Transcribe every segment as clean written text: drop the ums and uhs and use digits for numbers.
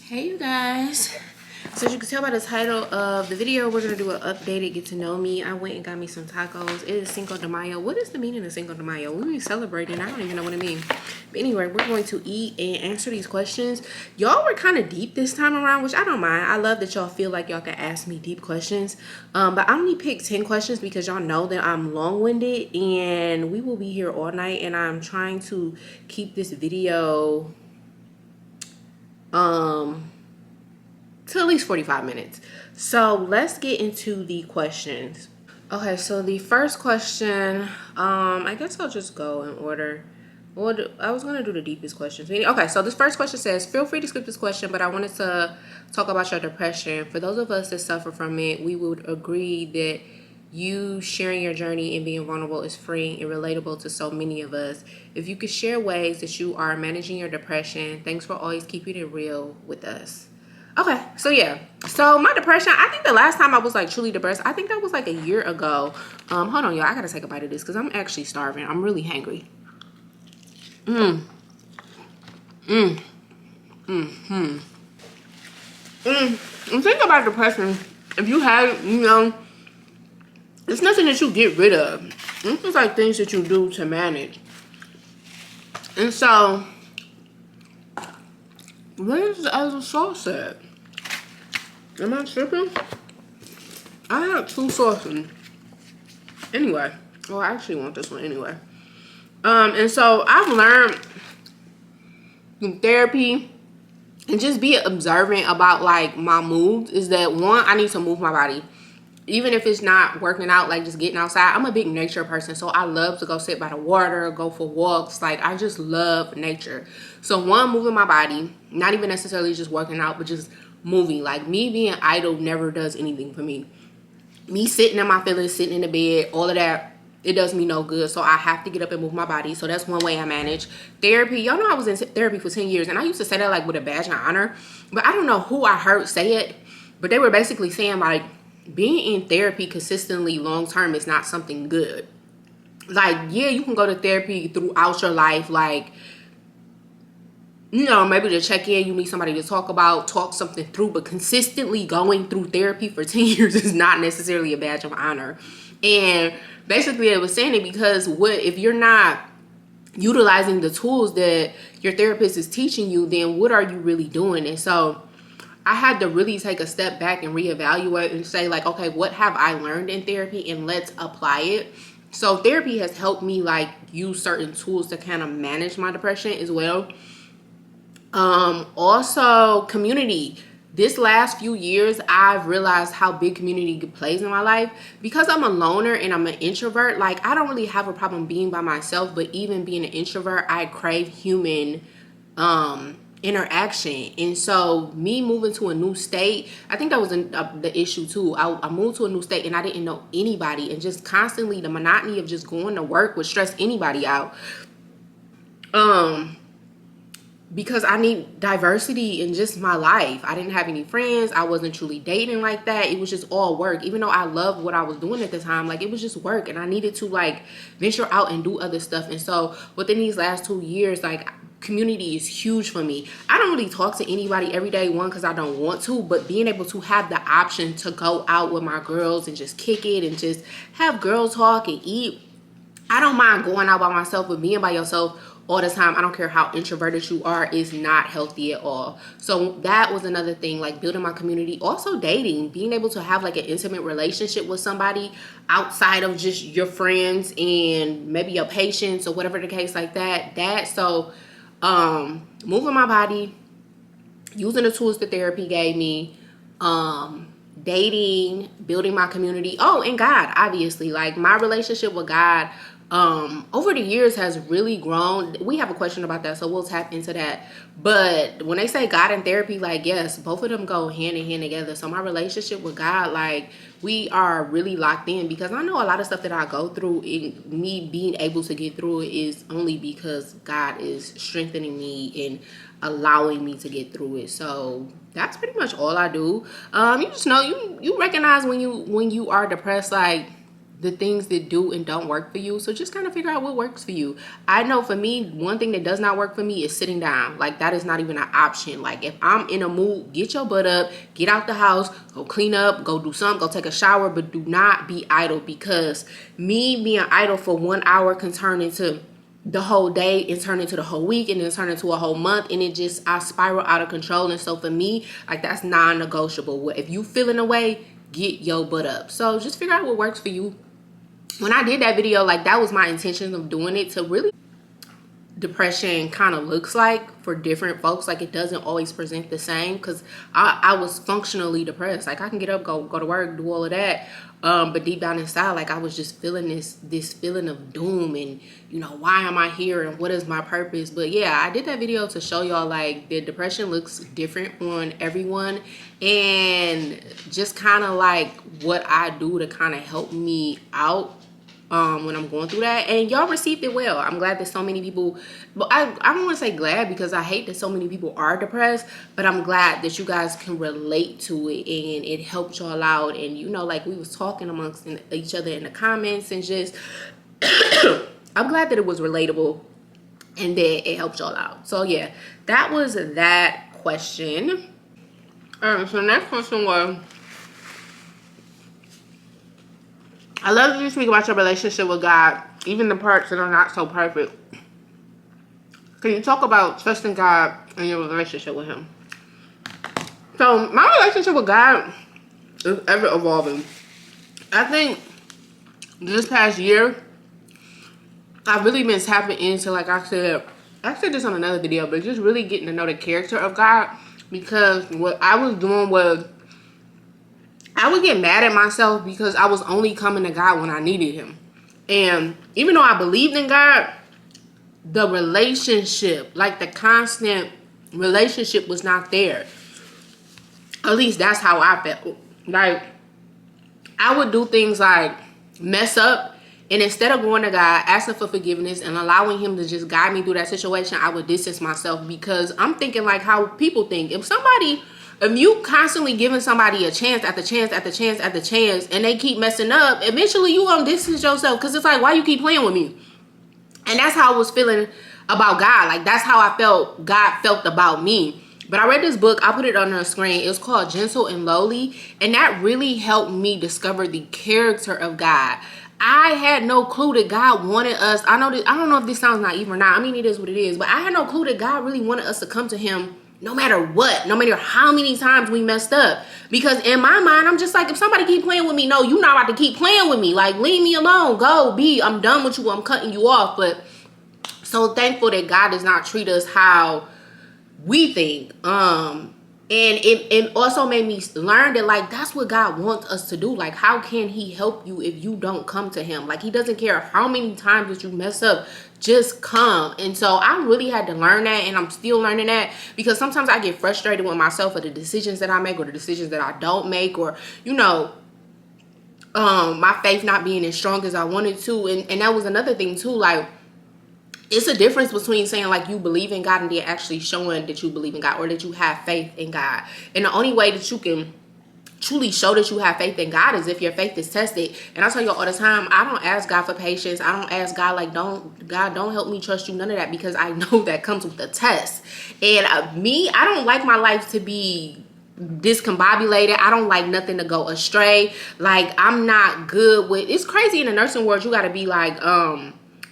Hey you guys, so as you can tell by the title of the video, we're gonna do an updated get to know me. I went and got me some tacos. It is Cinco de Mayo. What is the meaning of Cinco de Mayo? We be celebrating, I don't even know what it means. But anyway, we're going to eat and answer these questions. Y'all were kind of deep this time around, which I don't mind. I love that y'all feel like y'all can ask me deep questions. But I only picked 10 questions because y'all know that I'm long-winded and we will be here all night, and I'm trying to keep this video to at least 45 minutes. So let's get into the questions. Okay, so the first question, I guess I'll just go in order. Well, I was gonna do the deepest questions. Okay, so this first question says, feel free to skip this question, but I wanted to talk about your depression. For those of us that suffer from it, we would agree that you sharing your journey and being vulnerable is freeing and relatable to so many of us. If you could share ways that you are managing your depression, thanks for always keeping it real with us. Okay, so yeah. So my depression, I think the last time I was like truly depressed, I think that was like a year ago. Hold on, y'all. I gotta take a bite of this because I'm actually starving. I'm really hungry. And think about depression. If you have, it's nothing that you get rid of. It's just like things that you do to manage. And so, where's the other sauce at? Am I tripping? I have two sauces. Anyway, well, I actually want this one anyway. And so I've learned in therapy and just be observant about like my moods is that one, I need to move my body. Even if it's not working out, like just getting outside. I'm a big nature person, so I love to go sit by the water, go for walks. Like I just love nature. So one, moving my body, not even necessarily just working out, but just moving. Like me being idle never does anything for me. Me sitting in my feelings, sitting in the bed, all of that, it does me no good. So I have to get up and move my body. So that's one way I manage. Therapy, y'all know I was in therapy for 10 years, and I used to say that like with a badge of honor, but I don't know who I heard say it, but they were basically saying like being in therapy consistently long term is not something good. Like, yeah, you can go to therapy throughout your life, like, maybe to check in, you need somebody to talk something through, but consistently going through therapy for 10 years is not necessarily a badge of honor. And basically it was saying it because if you're not utilizing the tools that your therapist is teaching you, then what are you really doing? And so I had to really take a step back and reevaluate and say like, okay, what have I learned in therapy, and let's apply it. So therapy has helped me like use certain tools to kind of manage my depression as well. Also community. This last few years, I've realized how big community plays in my life. Because I'm a loner and I'm an introvert, like I don't really have a problem being by myself, but even being an introvert, I crave human interaction. And so me moving to a new state, I think that was the issue too. I moved to a new state and I didn't know anybody, and just constantly the monotony of just going to work would stress anybody out. Because I need diversity in just my life. I didn't have any friends. I wasn't truly dating like that. It was just all work. Even though I loved what I was doing at the time, like it was just work, and I needed to like venture out and do other stuff. And so within these last 2 years, like community is huge for me. I don't really talk to anybody every day, one, because I don't want to, but being able to have the option to go out with my girls and just kick it and just have girl talk and eat. I don't mind going out by myself, but being by yourself all the time, I don't care how introverted you are, is not healthy at all. So that was another thing, like building my community. Also dating, being able to have like an intimate relationship with somebody outside of just your friends and maybe your patients or whatever the case like that. So moving my body, using the tools that therapy gave me, dating, building my community. Oh, and God, obviously, like my relationship with God over the years has really grown. We have a question about that, so we'll tap into that. But when they say God and therapy, like yes, both of them go hand in hand together. So my relationship with God, like we are really locked in, because I know a lot of stuff that I go through, and me being able to get through it is only because God is strengthening me and allowing me to get through it. So that's pretty much all I do. You just know, you recognize when you are depressed, like the things that do and don't work for you. So just kind of figure out what works for you. I know for me, one thing that does not work for me is sitting down. Like, that is not even an option. Like, if I'm in a mood, get your butt up, get out the house, go clean up, go do something, go take a shower, but do not be idle, because me being idle for 1 hour can turn into the whole day and turn into the whole week and then turn into a whole month, and it just, I spiral out of control. And so for me, like, that's non-negotiable. If you feeling away, get your butt up. So just figure out what works for you. When I did that video, like, that was my intention of doing it, to really depression kind of looks like for different folks. Like, it doesn't always present the same, because I was functionally depressed. Like, I can get up, go to work, do all of that, but deep down inside, like, I was just feeling this feeling of doom, and you know, why am I here and what is my purpose? But yeah, I did that video to show y'all, like, the depression looks different on everyone, and just kind of like what I do to kind of help me out when I'm going through that. And y'all received it well. I'm glad that so many people, but I don't want to say glad, because I hate that so many people are depressed, but I'm glad that you guys can relate to it and it helped y'all out. And you know, like, we was talking amongst each other in the comments, and just I'm glad that it was relatable and that it helped y'all out. So yeah, that was that question. All right, so the next question was, I love that you speak about your relationship with God, even the parts that are not so perfect. Can you talk about trusting God and your relationship with Him? So my relationship with God is ever evolving. I think this past year, I've really been tapping into, like I said this on another video, but just really getting to know the character of God. Because what I was doing was, I would get mad at myself because I was only coming to God when I needed Him. And even though I believed in God, the relationship, like the constant relationship, was not there. At least that's how I felt. Like, I would do things like mess up, and instead of going to God, asking for forgiveness and allowing Him to just guide me through that situation, I would distance myself, because I'm thinking like how people think. If you constantly giving somebody a chance after chance after chance after chance, and they keep messing up, eventually you gonna distance yourself, because it's like, why you keep playing with me? And that's how I was feeling about God. Like, that's how I felt God felt about me. But I read this book, I put it on the screen. It was called Gentle and Lowly, and that really helped me discover the character of God. I had no clue that God wanted us. I don't know if this sounds naive or not. I mean, it is what it is. But I had no clue that God really wanted us to come to Him no matter what, no matter how many times we messed up. Because in my mind, I'm just like, if somebody keep playing with me, no, you're not about to keep playing with me. Like, leave me alone. I'm done with you. I'm cutting you off. But so thankful that God does not treat us how we think. And it also made me learn that, like, that's what God wants us to do. Like, how can He help you if you don't come to Him? Like, He doesn't care how many times that you mess up, just come. And so I really had to learn that, and I'm still learning that, because sometimes I get frustrated with myself for the decisions that I make, or the decisions that I don't make, or, you know, my faith not being as strong as I wanted to. And that was another thing too. Like, it's a difference between saying like you believe in God and then actually showing that you believe in God, or that you have faith in God. And the only way that you can truly show that you have faith in God is if your faith is tested. And I tell you all the time, I don't ask God for patience. I don't ask God like, don't help me trust you, none of that, because I know that comes with the test. And I don't like my life to be discombobulated. I don't like nothing to go astray. Like, I'm not good with, it's crazy in the nursing world, you got to be like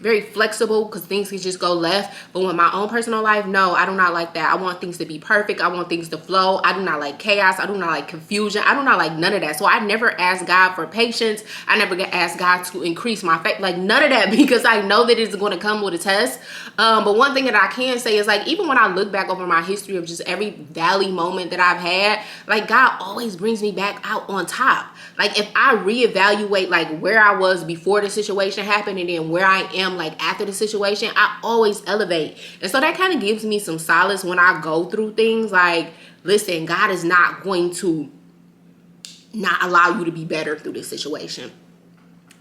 very flexible, because things can just go left. But with my own personal life, no, I do not like that. I want things to be perfect. I want things to flow. I do not like chaos. I do not like confusion. I do not like none of that. So I never ask God for patience. I never ask God to increase my faith, like none of that, because I know that it's going to come with a test. But one thing that I can say is, like, even when I look back over my history of just every valley moment that I've had, like, God always brings me back out on top. Like, if I reevaluate like where I was before the situation happened and then where I am like after the situation, I always elevate. And so that kind of gives me some solace when I go through things. Like, listen, God is not going to not allow you to be better through this situation.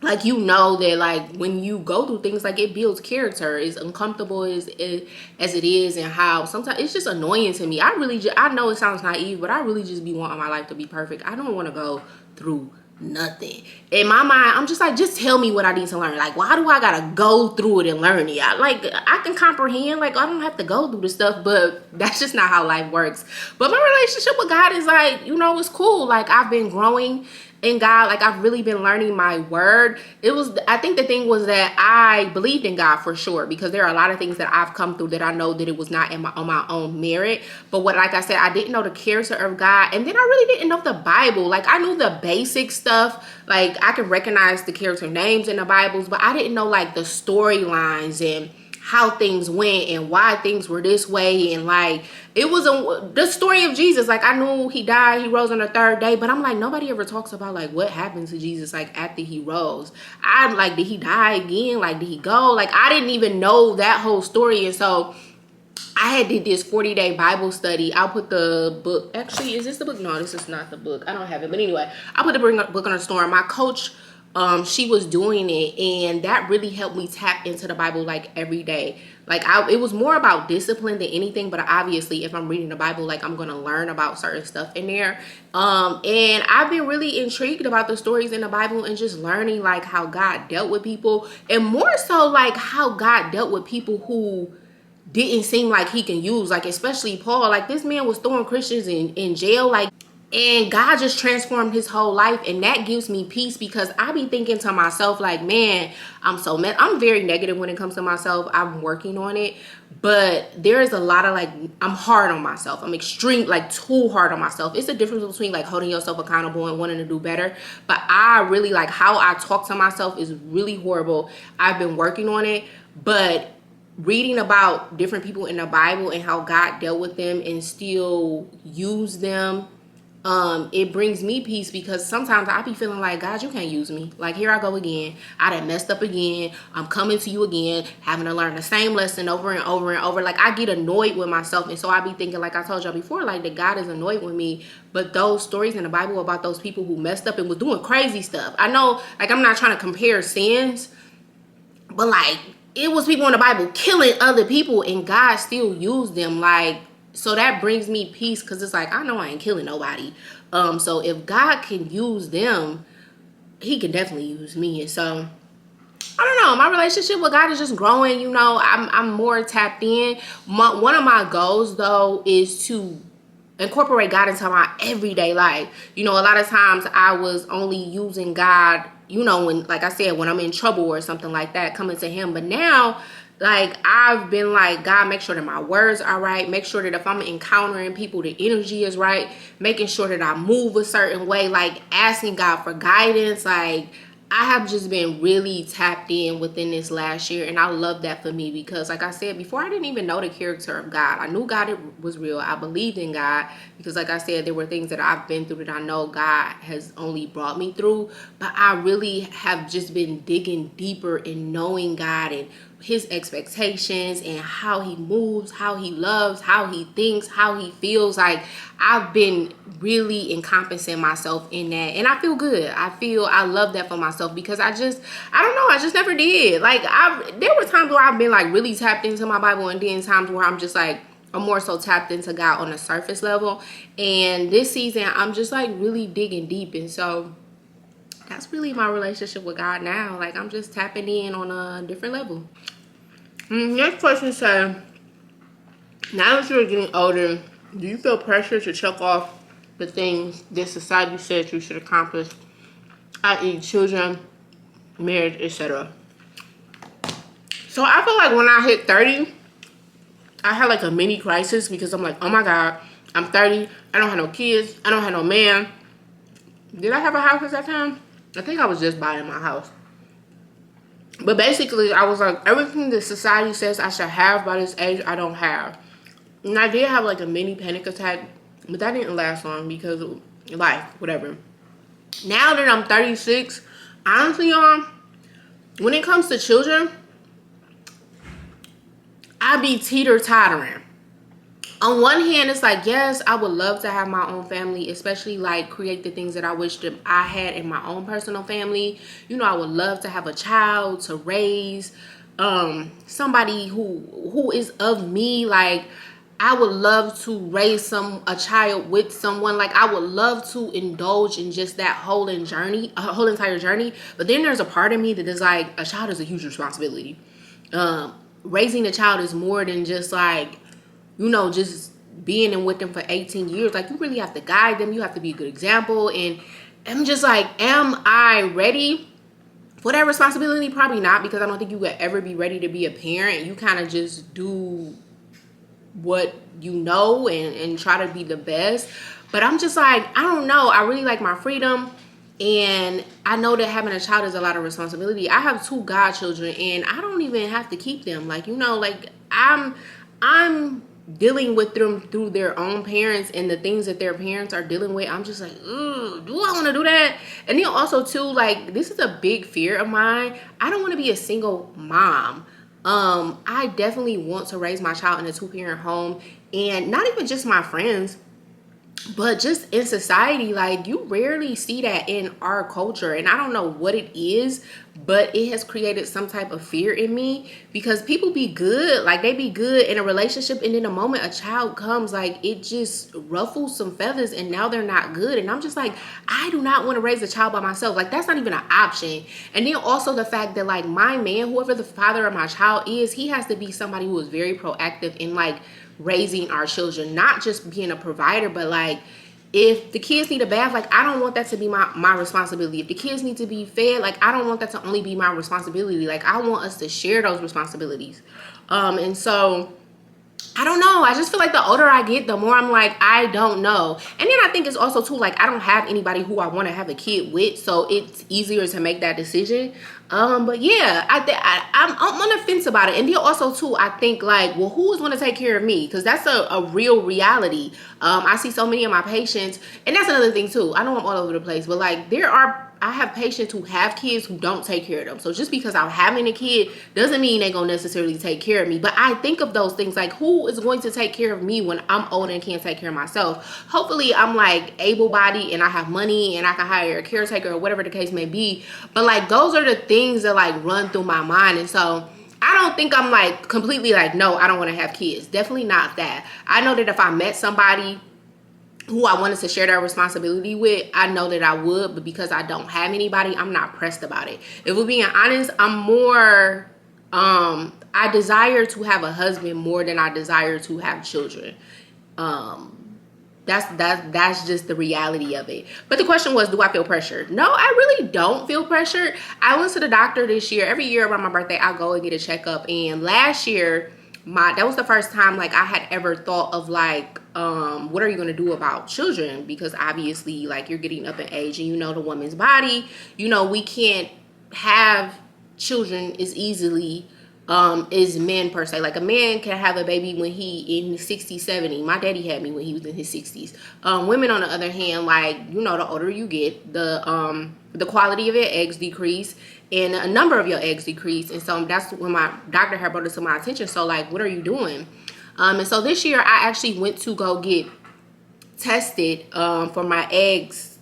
Like, you know that, like, when you go through things, like, it builds character. As uncomfortable as it is, and how sometimes it's just annoying to me. I know it sounds naive, but I really just be wanting my life to be perfect. I don't want to go through nothing. In my mind, I'm just like, just tell me what I need to learn. Like, why do I gotta go through it and learn it? I can comprehend. Like, I don't have to go through the stuff, but that's just not how life works. But my relationship with God is like, it's cool. Like, I've been growing in God. Like, I've really been learning my word. I think the thing was that I believed in God for sure, because there are a lot of things that I've come through that I know that it was not on my own merit. But like I said, I didn't know the character of God. And then I really didn't know the Bible. Like, I knew the basic stuff. Like, I could recognize the character names in the Bibles, but I didn't know like the storylines and how things went and why things were this way. And like, it was the story of Jesus. Like, I knew he died, he rose on the third day, but I'm like, nobody ever talks about like what happened to Jesus like after he rose. I'm like, did he die again? Like, did he go? Like, I didn't even know that whole story. And so I had did this 40-day Bible study. I'll put the book. Actually, is this the book? No, this is not the book. I don't have it. But anyway, I put the book on the store. My coach, she was doing it, and that really helped me tap into the Bible like every day. Like, it was more about discipline than anything. But obviously, if I'm reading the Bible, like, I'm gonna learn about certain stuff in there. And I've been really intrigued about the stories in the Bible and just learning like how God dealt with people, and more so like how God dealt with people who didn't seem like he can use, like especially Paul. Like, this man was throwing Christians in jail, like, and God just transformed his whole life. And that gives me peace, because I be thinking to myself like, man, I'm very negative when it comes to myself. I'm working on it, but there's a lot of like, I'm hard on myself. I'm extreme, like too hard on myself. It's a difference between like holding yourself accountable and wanting to do better. But I really like how I talk to myself is really horrible. I've been working on it, but reading about different people in the Bible and how God dealt with them and still use them, it brings me peace, because sometimes I be feeling like, God, you can't use me. Like, here I go again. I done messed up again. I'm coming to you again, having to learn the same lesson over and over and over. Like, I get annoyed with myself. And so I be thinking, like I told y'all before, like that God is annoyed with me. But those stories in the Bible about those people who messed up and was doing crazy stuff, I know, like, I'm not trying to compare sins, but like, it was people in the Bible killing other people and God still used them. Like, so that brings me peace, because it's like, I know I ain't killing nobody. So if God can use them, he can definitely use me. And so I don't know, my relationship with God is just growing. I'm more tapped in. One of my goals though is to incorporate God into my everyday life. A lot of times I was only using God, when, like I said, when I'm in trouble or something like that, coming to him. But now, like, I've been like, God, make sure that my words are right. Make sure that if I'm encountering people, the energy is right. Making sure that I move a certain way, like asking God for guidance. Like, I have just been really tapped in within this last year, and I love that for me, because like I said before, I didn't even know the character of God. I knew God was real. I believed in God, because like I said, there were things that I've been through that I know God has only brought me through, but I really have just been digging deeper in knowing God and his expectations and how he moves, how he loves, how he thinks, how he feels. Like, I've been really encompassing myself in that, and I feel good. I love that for myself, because I don't know, I just never did. Like, there were times where I've been like really tapped into my Bible, and then times where I'm just like, I'm more so tapped into God on a surface level. And this season, I'm just like really digging deep. And so that's really my relationship with God now. Like, I'm just tapping in on a different level. Next question says, now that you're getting older, do you feel pressure to check off the things that society says you should accomplish, i.e. children, marriage, etc.? So I feel like when I hit 30, I had like a mini crisis, because I'm like, oh my God, I'm 30. I don't have no kids. I don't have no man. Did I have a house at that time? I think I was just buying my house. But basically, I was like, everything that society says I should have by this age, I don't have. And I did have like a mini panic attack, but that didn't last long because of life, whatever. Now that I'm 36, honestly, y'all, when it comes to children, I be teeter-tottering. On one hand, it's like, yes, I would love to have my own family, especially like create the things that I wish that I had in my own personal family. I would love to have a child to raise, somebody who is of me. Like, I would love to raise a child with someone. Like, I would love to indulge in just that whole entire journey. But then there's a part of me that is like, a child is a huge responsibility. Raising a child is more than just like, just being in with them for 18 years. Like, you really have to guide them. You have to be a good example. And I'm just like, am I ready for that responsibility? Probably not, because I don't think you could ever be ready to be a parent. You kind of just do what and try to be the best. But I'm just like, I don't know. I really like my freedom. And I know that having a child is a lot of responsibility. I have 2 godchildren, and I don't even have to keep them. Like, like, I'm dealing with them through their own parents and the things that their parents are dealing with. I'm just like, ugh, do I want to do that? And then also too, like, this is a big fear of mine. I don't want to be a single mom. I definitely want to raise my child in a 2-parent home, and not even just my friends, but just in society. Like, you rarely see that in our culture, and I don't know what it is, but it has created some type of fear in me, because people be good, like, they be good in a relationship, and then the moment a child comes, like, it just ruffles some feathers, and now they're not good. And I'm just like, I do not want to raise a child by myself. Like, that's not even an option. And then also the fact that, like, my man, whoever the father of my child is, he has to be somebody who is very proactive in, like, raising our children, not just being a provider, but like, if the kids need a bath, like, I don't want that to be my responsibility. If the kids need to be fed, like, I don't want that to only be my responsibility. Like, I want us to share those responsibilities. And so I don't know. I just feel like the older I get, the more I'm like, I don't know. And then I think it's also too, like, I don't have anybody who I want to have a kid with, so it's easier to make that decision. But yeah, I'm on the fence about it. And then also too, I think, like, well, who is going to take care of me? Because that's a real reality. I see so many of my patients, and that's another thing too. I know I'm all over the place, but like, I have patients who have kids who don't take care of them. So just because I'm having a kid doesn't mean they're going to necessarily take care of me. But I think of those things like, who is going to take care of me when I'm old and can't take care of myself? Hopefully I'm like able-bodied and I have money and I can hire a caretaker or whatever the case may be. But like, those are the things that like run through my mind. And so I don't think I'm like completely like, no, I don't want to have kids. Definitely not that. I know that if I met somebody who I wanted to share that responsibility with, I know that I would, but because I don't have anybody, I'm not pressed about it. If we're being honest, I'm more, I desire to have a husband more than I desire to have children. That's just the reality of it. But the question was, do I feel pressured? No, I really don't feel pressured. I went to the doctor this year. Every year around my birthday, I go and get a checkup. And last year, that was the first time like I had ever thought of like, what are you going to do about children? Because obviously, like, you're getting up in age, and the woman's body, we can't have children as easily is men per se. Like, a man can have a baby when he in his 60s, 70. My daddy had me when he was in his 60s. Women, on the other hand, like, the older you get, the quality of your eggs decrease and a number of your eggs decrease. And so that's when my doctor had brought it to my attention. So like, what are you doing? And so this year I actually went to go get tested for my eggs,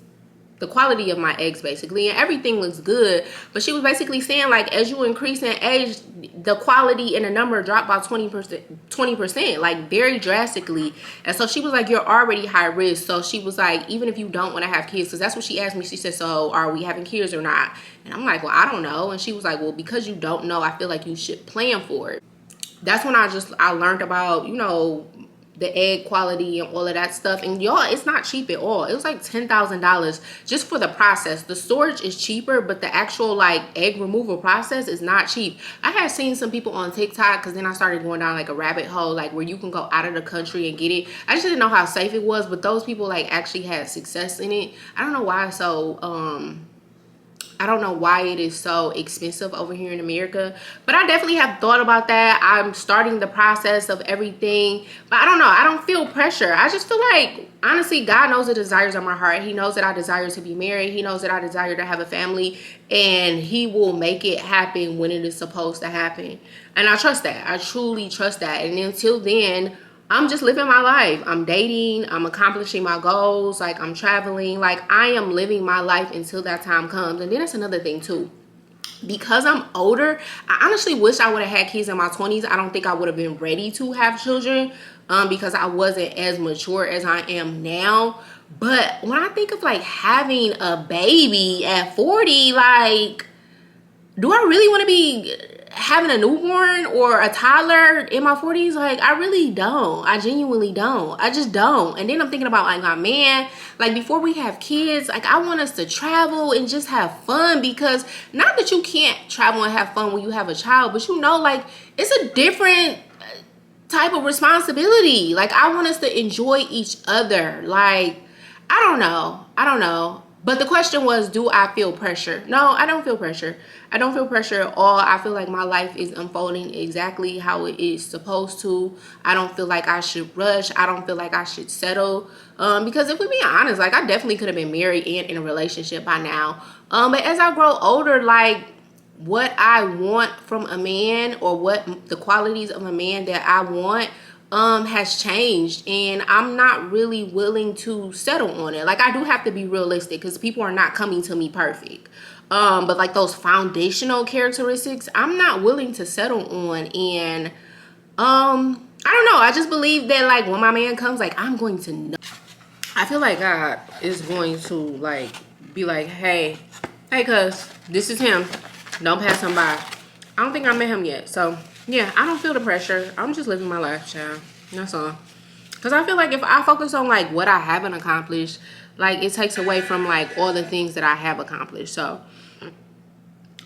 the quality of my eggs basically, and everything looks good. But she was basically saying, like, as you increase in age, the quality and the number dropped by 20%, like very drastically. And so she was like, you're already high risk. So she was like, even if you don't want to have kids, because that's what she asked me. She said, so are we having kids or not? And I'm like, well, I don't know. And she was like, well, because you don't know, I feel like you should plan for it. That's when I learned about, the egg quality and all of that stuff. And y'all, it's not cheap at all. It was like $10,000 just for the process. The storage is cheaper, but the actual like egg removal process is not cheap. I had seen some people on TikTok, because then I started going down like a rabbit hole, like where you can go out of the country and get it. I just didn't know how safe it was, but those people like actually had success in it. I don't know why I don't know why it is so expensive over here in America, but I definitely have thought about that. I'm starting the process of everything, but I don't know. I don't feel pressure. I just feel like, honestly, God knows the desires of my heart. He knows that I desire to be married. He knows that I desire to have a family, and he will make it happen when it is supposed to happen. And I trust that. I truly trust that. And until then, I'm just living my life. I'm dating, I'm accomplishing my goals, like I'm traveling, like I am living my life until that time comes. And then that's another thing too. Because I'm older, I honestly wish I would have had kids in my 20s. I don't think I would have been ready to have children. because I wasn't as mature as I am now. But when I think of like having a baby at 40, like, do I really want to be having a newborn or a toddler in my 40s? Like, I really don't. I genuinely don't. I just don't. And then I'm thinking about like my man, like before we have kids, like I want us to travel and just have fun, because not that you can't travel and have fun when you have a child, but you know, like it's a different type of responsibility. Like I want us to enjoy each other. Like, I don't know. I don't know. But the question was, do I feel pressure? No, I don't feel pressure. I don't feel pressure at all. I feel like my life is unfolding exactly how it is supposed to. I don't feel like I should rush. I don't feel like I should settle. Because if we're being honest, like I definitely could have been married and in a relationship by now. But as I grow older, like what I want from a man, or what the qualities of a man that I want has changed, and I'm not really willing to settle on it. Like I do have to be realistic, because people are not coming to me perfect. But like those foundational characteristics, I'm not willing to settle on. And I don't know, I just believe that like when my man comes, like I'm going to know. I feel like God is going to like be like, hey cuz this is him, don't pass him by. I don't think I met him yet, so yeah, I don't feel the pressure. I'm just living my life, child. That's all. Because I feel like if I focus on like what I haven't accomplished, like it takes away from like all the things that I have accomplished. So I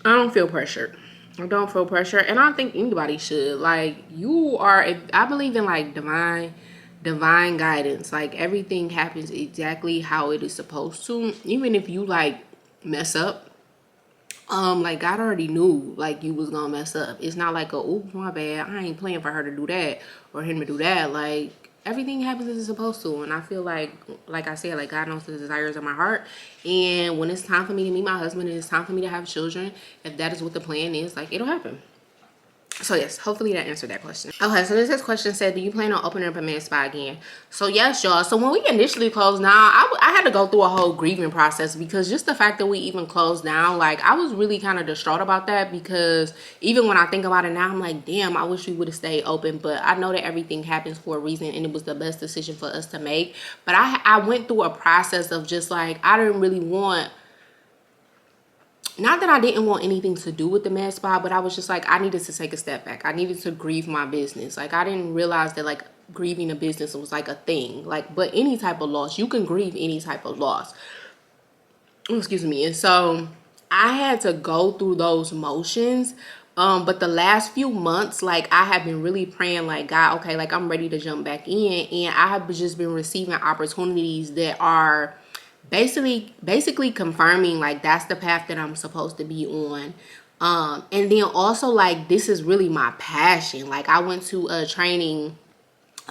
don't feel pressured. I don't feel pressure, and I don't think anybody should. Like you are, I believe in like divine guidance. Like everything happens exactly how it is supposed to. Even if you like mess up, like God already knew like you was gonna mess up. It's not like oops, my bad, I ain't playing for her to do that or him to do that. Like everything happens as it's supposed to. And I feel like I said, like God knows the desires of my heart, and when it's time for me to meet my husband and it's time for me to have children, if that is what the plan is, like it'll happen. So yes, hopefully that answered that question. Okay, so this next question said, do you plan on opening up a med spa again? So yes, y'all. So when we initially closed down, I had to go through a whole grieving process, because just the fact that we even closed down, like I was really kind of distraught about that, because even when I think about it now, I'm like, damn, I wish we would have stayed open. But I know that everything happens for a reason, and it was the best decision for us to make. But I went through a process of just like, I didn't really want, not that I didn't want anything to do with the med spa, but I was just like, I needed to take a step back. I needed to grieve my business. Like I didn't realize that like grieving a business was like a thing. Like, but any type of loss, you can grieve any type of loss. Excuse me. And so I had to go through those motions. But the last few months, like I have been really praying like, God, okay, like I'm ready to jump back in. And I have just been receiving opportunities that are basically confirming like that's the path that I'm supposed to be on. And then also like this is really my passion. Like I went to a training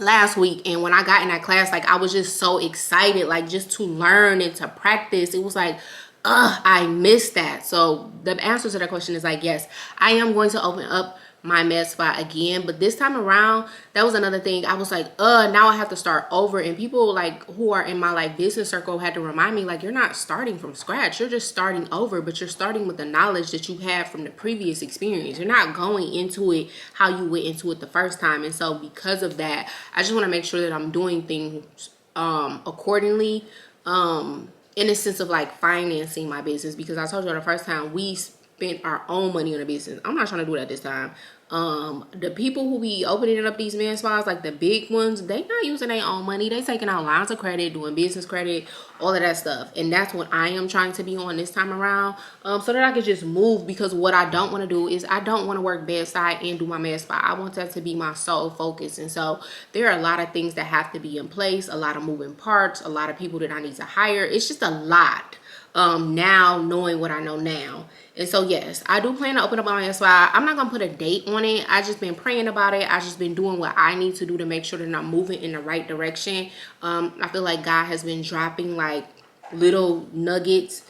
last week, and when I got in that class, like I was just so excited, like just to learn and to practice. It was like, I missed that. So the answer to that question is like, yes, I am going to open up my med spa again. But this time around, that was another thing. I was like, now I have to start over. And people like who are in my like business circle had to remind me, like, you're not starting from scratch, you're just starting over, but you're starting with the knowledge that you had from the previous experience. You're not going into it how you went into it the first time. And so because of that, I just want to make sure that I'm doing things accordingly, in the sense of like financing my business, because I told you the first time we spent our own money on a business. I'm not trying to do that this time. The people who be opening up these med spas, like the big ones, they not using their own money. They taking out lines of credit, doing business credit, all of that stuff. And that's what I am trying to be on this time around, so that I can just move. Because what I don't want to do is I don't want to work bedside and do my med spa. I want that to be my sole focus. And so there are a lot of things that have to be in place, a lot of moving parts, a lot of people that I need to hire. It's just a lot. Now knowing what I know now. And so yes, I do plan to open up my med spa. I'm not gonna put a date on it. I just been praying about it. I just been doing what I need to do to make sure that I'm moving in the right direction. I feel like God has been dropping like little nuggets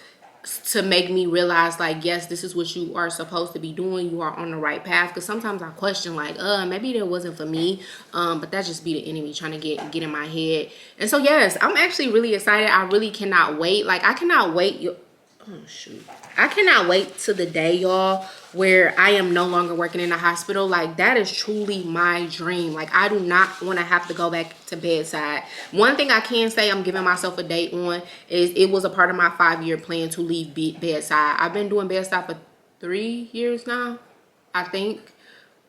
to make me realize like, yes, this is what you are supposed to be doing. You are on the right path. Because sometimes I question like, maybe that wasn't for me, but that just be the enemy trying to get in my head. And so yes, I'm actually really excited. I really cannot wait. Like I cannot wait. Oh shoot. I cannot wait to the day, y'all, where I am no longer working in the hospital. Like, that is truly my dream. Like, I do not want to have to go back to bedside. One thing I can say I'm giving myself a date on is it was a part of my 5-year plan to leave bedside. I've been doing bedside for 3 years now, I think.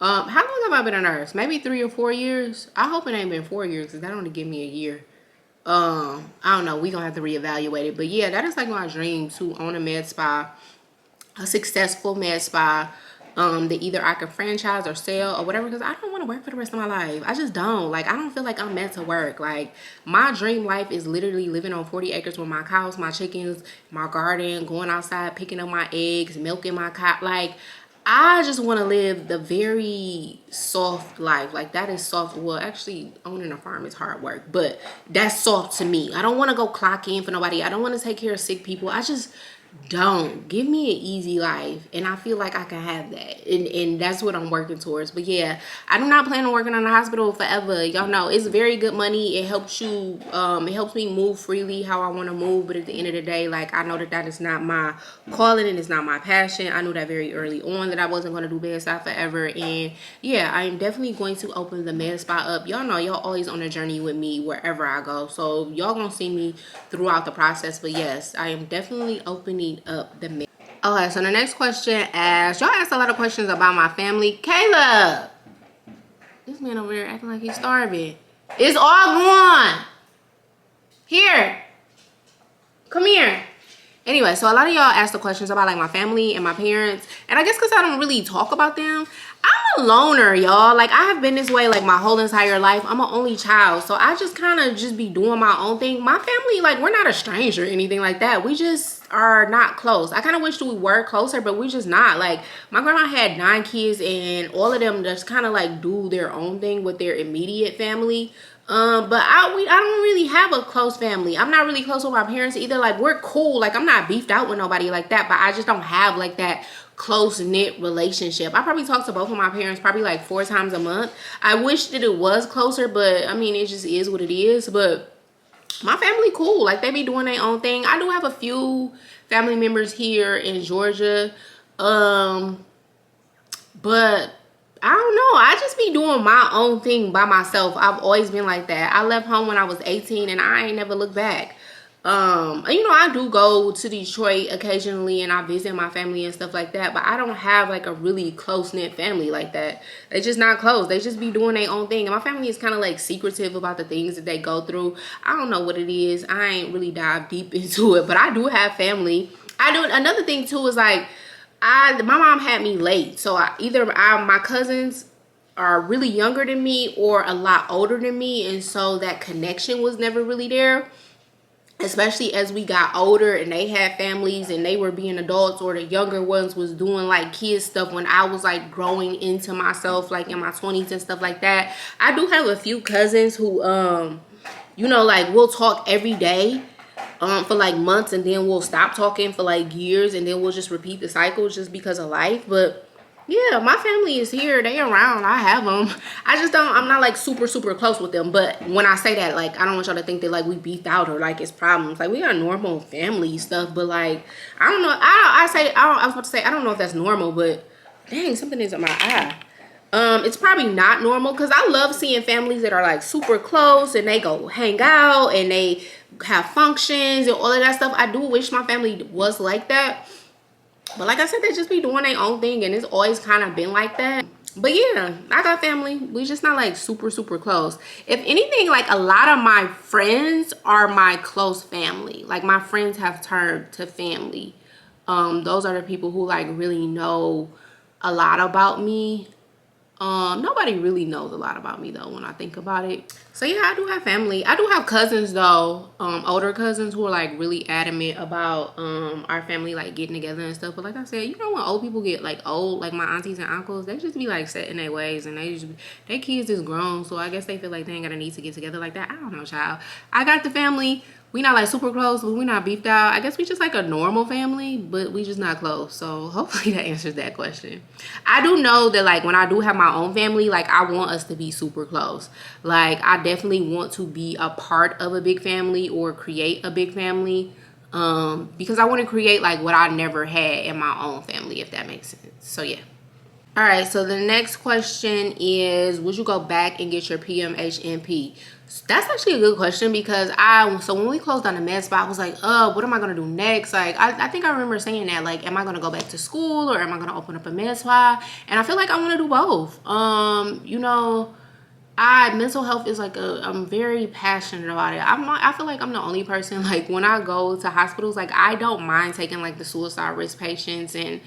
How long have I been a nurse? Maybe 3 or 4 years. I hope it ain't been 4 years, because that only give me a year. I don't know, we gonna have to reevaluate it, but yeah, that is like my dream, to own a med spa, a successful med spa, that either I can franchise or sell or whatever, because I don't want to work for the rest of my life. I just don't. Like, I don't feel like I'm meant to work. Like, my dream life is literally living on 40 acres with my cows, my chickens, my garden, going outside, picking up my eggs, milking my cow. Like, I just want to live the very soft life. Like, that is soft. Well, actually, owning a farm is hard work, but that's soft to me. I don't want to go clock in for nobody. I don't want to take care of sick people. I just don't. Give me an easy life, and I feel like I can have that, and that's what I'm working towards. But yeah, I do not plan on working in the hospital forever. Y'all know it's very good money. It helps you, it helps me move freely how I want to move, but at the end of the day, like, I know that that is not my calling and it's not my passion. I knew that very early on, that I wasn't going to do bedside forever. And yeah, I am definitely going to open the med spa up. Y'all know y'all always on a journey with me wherever I go, so y'all gonna see me throughout the process. But yes, I am definitely opening up the med. Okay, so the next question asks, y'all asked a lot of questions about my family. Caleb, this man over there acting like he's starving. It's all gone. Here, come here. Anyway, so a lot of y'all asked the questions about like my family and my parents, and I guess because I don't really talk about them, I'm a loner, y'all. Like, I have been this way like my whole entire life. I'm an only child, so I just kind of just be doing my own thing. My family, like, we're not estranged or anything like that. We just are not close. I kind of wish we were closer, but we just not. Like, my grandma had 9 kids, and all of them just kind of like do their own thing with their immediate family. But I don't really have a close family. I'm not really close with my parents either. Like, we're cool. Like, I'm not beefed out with nobody like that, but I just don't have like that close-knit relationship. I probably talk to both of my parents probably like 4 times a month. I wish that it was closer, but I mean, it just is what it is. But my family cool. Like, they be doing their own thing. I do have a few family members here in Georgia, but I don't know. I just be doing my own thing by myself. I've always been like that. I left home when I was 18, and I ain't never looked back. You know, I do go to Detroit occasionally, and I visit my family and stuff like that, but I don't have like a really close-knit family like that. They just not close. They just be doing their own thing, and my family is kind of like secretive about the things that they go through. I don't know what it is. I ain't really dive deep into it, but I do have family. I do. Another thing too is like, my mom had me late, so my cousins are really younger than me or a lot older than me, and so that connection was never really there. Especially as we got older and they had families and they were being adults, or the younger ones was doing like kid stuff when I was like growing into myself, like in my 20s and stuff like that. I do have a few cousins who, you know, like, we'll talk every day for like months, and then we'll stop talking for like years, and then we'll just repeat the cycle just because of life. But yeah, my family is here. They around. I have them. I'm not like super close with them. But when I say that, like, I don't want y'all to think that like we beefed out or like it's problems. Like, we got normal family stuff, but like, I don't know. I was about to say, I don't know if that's normal, but dang, something is in my eye. It's probably not normal, because I love seeing families that are like super close and they go hang out and they have functions and all of that stuff. I do wish my family was like that. But like I said, they just be doing their own thing, and it's always kind of been like that. But yeah, I got family. We just not like super close. If anything, like, a lot of my friends are my close family. Like, my friends have turned to family. Those are the people who like really know a lot about me. Nobody really knows a lot about me though when I think about it. So yeah, I do have family. I do have cousins though, older cousins who are like really adamant about our family like getting together and stuff. But like I said, you know, when old people get like old, like my aunties and uncles, they just be like set in their ways, and their kids is grown, so I guess they feel like they ain't got a need to get together like that. I don't know, child. I got the family. We not like super close, but we not beefed out. I guess we just like a normal family, but we just not close. So hopefully that answers that question. I do know that like when I do have my own family, like, I want us to be super close. Like, I definitely want to be a part of a big family or create a big family. because I want to create like what I never had in my own family, if that makes sense. So yeah. All right, so the next question is, would you go back and get your PMHNP? That's actually a good question because so when we closed down the med spa, I was like, what am I going to do next? Like, I think I remember saying that, like, am I going to go back to school or am I going to open up a med spa? And I feel like I want to do both. You know, mental health is like I'm very passionate about it. I feel like I'm the only person, like, when I go to hospitals, like, I don't mind taking like the suicide risk patients, and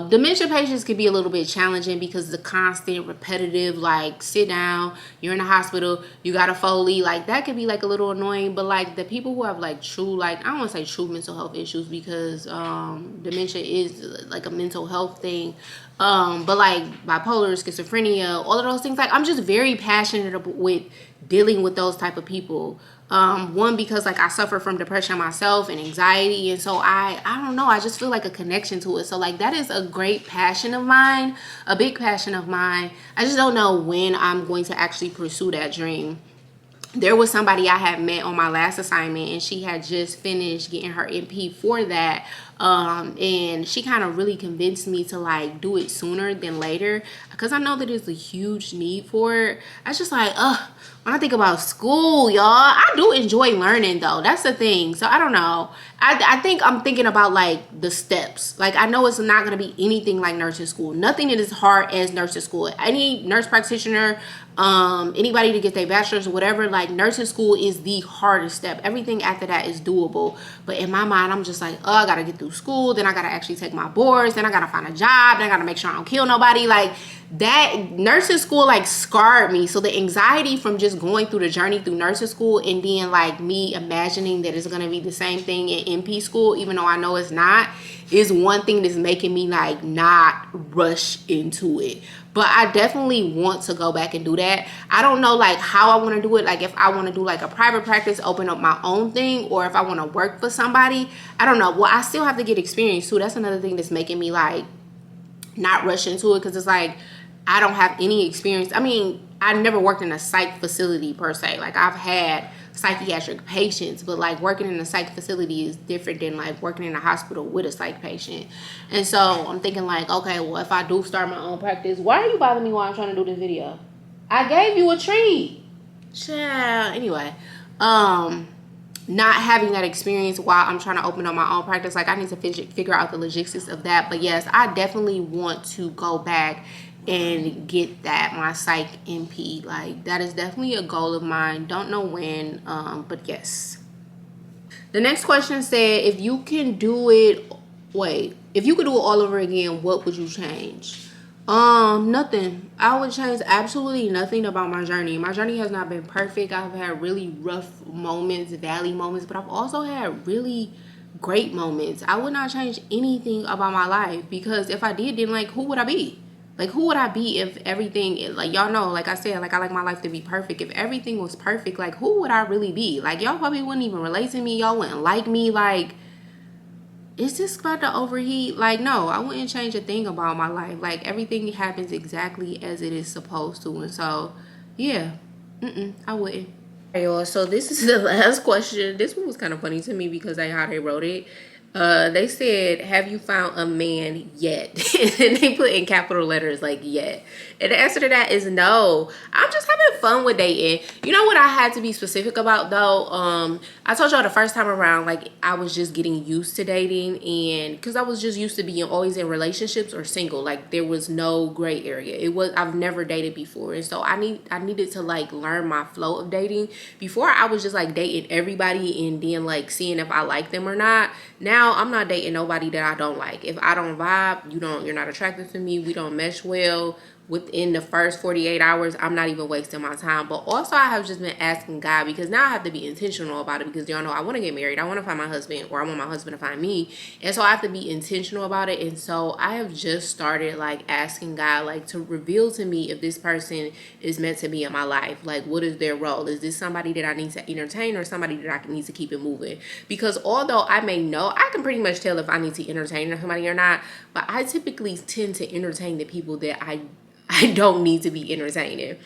dementia patients can be a little bit challenging because the constant repetitive, like, sit down, you're in the hospital, you got a Foley, like, that could be like a little annoying. But like the people who have like true, like, I don't want to say true mental health issues because dementia is like a mental health thing, but like bipolar, schizophrenia, all of those things, like, I'm just very passionate with dealing with those type of people. One, because like I suffer from depression myself and anxiety, and so I don't know, I just feel like a connection to it. So like that is a great passion of mine, a big passion of mine. I just don't know when I'm going to actually pursue that dream. There was somebody I had met on my last assignment, and she had just finished getting her NP for that. And she kind of really convinced me to like do it sooner than later because I know that there's a huge need for it. I was just like, when I think about school, y'all, I do enjoy learning though. That's the thing. So I don't know. I think I'm thinking about like the steps. Like, I know it's not going to be anything like nursing school. Nothing is as hard as nursing school. Any nurse practitioner, anybody to get their bachelor's or whatever, like, nursing school is the hardest step. Everything after that is doable. But in my mind, I'm just like, I got to get through school. Then I got to actually take my boards. Then I got to find a job. Then I got to make sure I don't kill nobody. Like, that nursing school like scarred me. So the anxiety from just going through the journey through nursing school, and then like me imagining that it's gonna be the same thing in NP school, even though I know it's not, is one thing that's making me like not rush into it. But I definitely want to go back and do that. I don't know like how I want to do it. Like, if I want to do like a private practice, open up my own thing, or if I want to work for somebody. I don't know. Well, I still have to get experience too. That's another thing that's making me like not rush into it, because it's like I don't have any experience. I mean, I never worked in a psych facility per se. Like, I've had psychiatric patients, but like working in a psych facility is different than like working in a hospital with a psych patient. And so I'm thinking like, okay, well, if I do start my own practice, why are you bothering me while I'm trying to do this video? I gave you a treat. Child. Anyway, not having that experience while I'm trying to open up my own practice, like, I need to figure out the logistics of that. But yes, I definitely want to go back and get that, my psych NP. Like, that is definitely a goal of mine. Don't know when, but yes. The next question said, if you could do it all over again, what would you change? Nothing. I would change absolutely nothing about my journey. My journey has not been perfect. I've had really rough moments, valley moments, but I've also had really great moments. I would not change anything about my life, because if I did, then like, who would I be? Like, who would I be if everything, like, y'all know, like I said, like, I like my life to be perfect. If everything was perfect, like, who would I really be? Like, y'all probably wouldn't even relate to me. Y'all wouldn't like me. Like, is this about to overheat? Like, no, I wouldn't change a thing about my life. Like, everything happens exactly as it is supposed to. And so, yeah, I wouldn't. All right, y'all, so this is the last question. This one was kind of funny to me because of how they wrote it. They said, have you found a man yet? And they put in capital letters like yet. And the answer to that is no. I'm just having fun with dating. You know what I had to be specific about though? I told y'all the first time around, like, I was just getting used to dating, and because I was just used to being always in relationships or single. Like, there was no gray area. I've never dated before, and so I needed to like learn my flow of dating. Before, I was just like dating everybody and then like seeing if I like them or not. Now I'm not dating nobody that I don't like. If I don't vibe, you're not attracted to me, we don't mesh well, within the first 48 hours, I'm not even wasting my time. But also, I have just been asking God, because now I have to be intentional about it, because y'all know I want to get married. I want to find my husband, or I want my husband to find me. And so I have to be intentional about it. And so I have just started like asking God, like, to reveal to me if this person is meant to be in my life. Like, what is their role? Is this somebody that I need to entertain, or somebody that I need to keep it moving? Because although I may know, I can pretty much tell if I need to entertain somebody or not. But I typically tend to entertain the people that I don't need to be entertaining.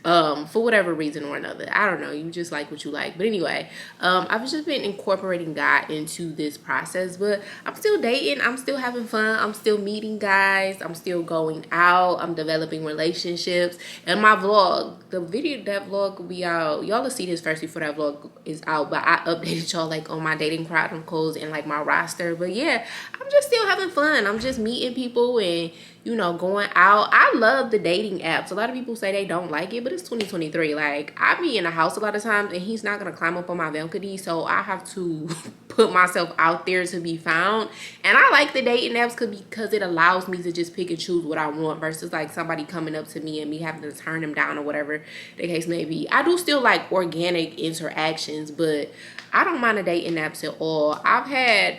for whatever reason or another. I don't know, you just like what you like. But anyway, I've just been incorporating God into this process, but I'm still dating, I'm still having fun, I'm still meeting guys, I'm still going out, I'm developing relationships. And my vlog, that vlog will be out, y'all will see this first before that vlog is out, but I updated y'all like on my dating chronicles and like my roster. But yeah, I'm just still having fun, I'm just meeting people and, you know, going out. I love the dating apps. A lot of people say they don't like it, but it's 2023. Like, I be in the house a lot of times and he's not gonna climb up on my balcony, so I have to put myself out there to be found. And I like the dating apps because it allows me to just pick and choose what I want versus like somebody coming up to me and me having to turn them down or whatever the case may be. I do still like organic interactions, but I don't mind the dating apps at all. I've had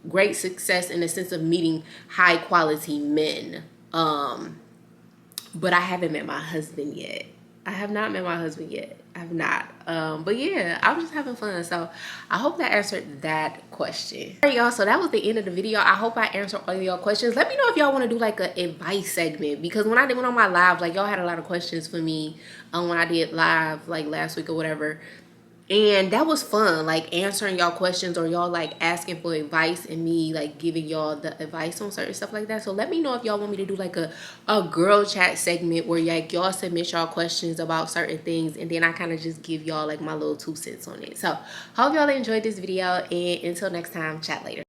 great success in the sense of meeting high quality men, but I haven't met my husband yet. I have not met my husband yet. I have not. But yeah, I'm just having fun. So I hope that answered that question. All right, y'all, so that was the end of the video. I hope I answered all of y'all questions. Let me know if y'all want to do like an advice segment, because when I went on my live, like y'all had a lot of questions for me when I did live like last week or whatever. And that was fun, like answering y'all questions or y'all like asking for advice and me like giving y'all the advice on certain stuff like that. So let me know if y'all want me to do like a girl chat segment where like y'all submit y'all questions about certain things and then I kind of just give y'all like my little 2 cents on it. So hope y'all enjoyed this video, and until next time, chat later.